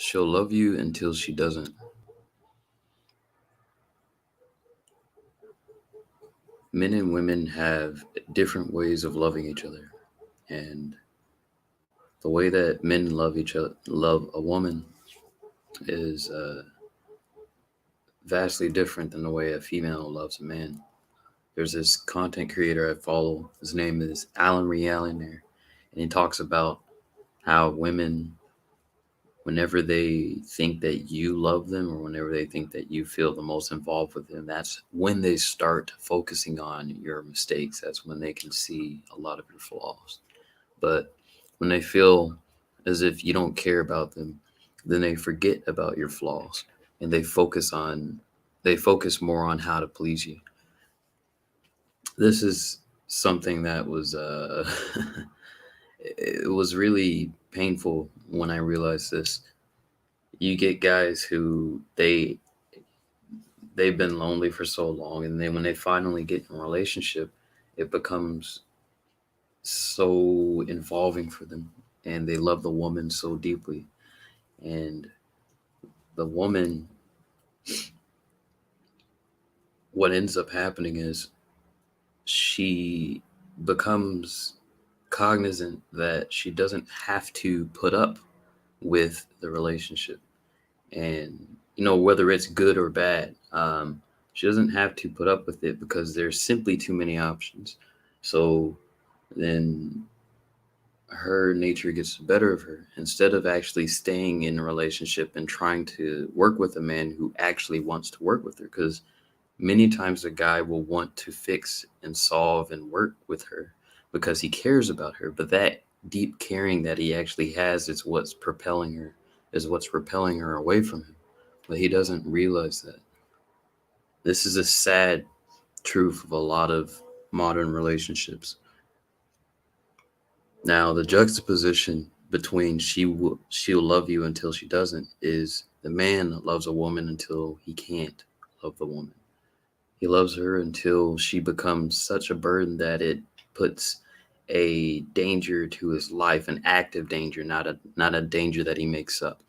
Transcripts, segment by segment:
She'll love you until she doesn't. Men and women have different ways of loving each other. And the way that men love each other, love a woman, is vastly different than the way a female loves a man. There's this content creator I follow. His name is Alan Realin there, and he talks about how women, whenever they think that you love them or whenever they think that you feel the most involved with them, that's when they start focusing on your mistakes. That's when they can see a lot of your flaws. But when they feel as if you don't care about them, then they forget about your flaws and they focus more on how to please you. This is something that was it was really painful when I realized this. You get guys who they've been lonely for so long, and then when they finally get in a relationship, it becomes so involving for them, and they love the woman so deeply. And the woman, what ends up happening is she becomes cognizant that she doesn't have to put up with the relationship. And, whether it's good or bad, she doesn't have to put up with it because there's simply too many options. So then her nature gets the better of her. Instead of actually staying in a relationship and trying to work with a man who actually wants to work with her, because many times a guy will want to fix and solve and work with her because he cares about her, but that deep caring that he actually has is what's repelling her away from him. But he doesn't realize that. This is a sad truth of a lot of modern relationships. Now, the juxtaposition between she'll love you until she doesn't is the man loves a woman until he can't love the woman. He loves her until she becomes such a burden that it puts a danger to his life, an active danger, not a danger that he makes up.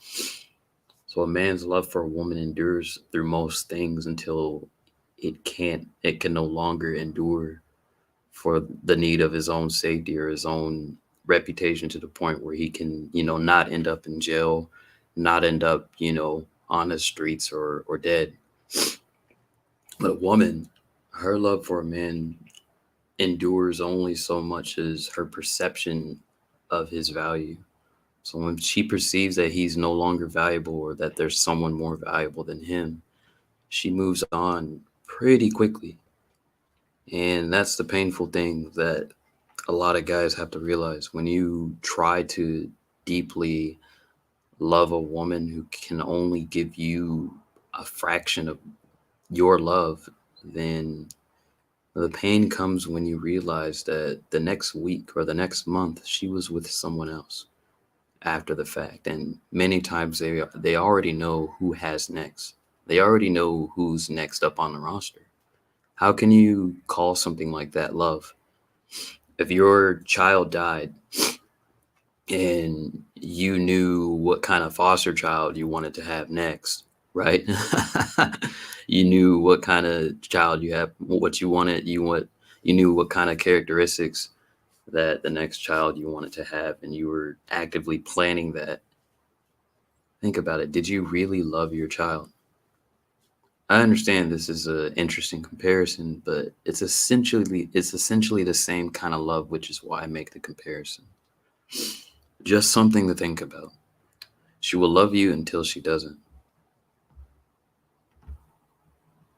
So a man's love for a woman endures through most things until it can no longer endure for the need of his own safety or his own reputation, to the point where he can, not end up in jail, not end up, on the streets or dead. But a woman, her love for a man endures only so much as her perception of his value. So when she perceives that he's no longer valuable or that there's someone more valuable than him, she moves on pretty quickly. And that's the painful thing that a lot of guys have to realize. When you try to deeply love a woman who can only give you a fraction of your love, then the pain comes when you realize that the next week or the next month she was with someone else after the fact. And many times they already know who has next. They already know who's next up on the roster. How can you call something like that love? If your child died and you knew what kind of foster child you wanted to have next, right? You knew what kind of child you have, what you wanted, you knew what kind of characteristics that the next child you wanted to have, and you were actively planning that. Think about it. Did you really love your child? I understand this is an interesting comparison, but it's essentially the same kind of love, which is why I make the comparison. Just something to think about. She will love you until she doesn't.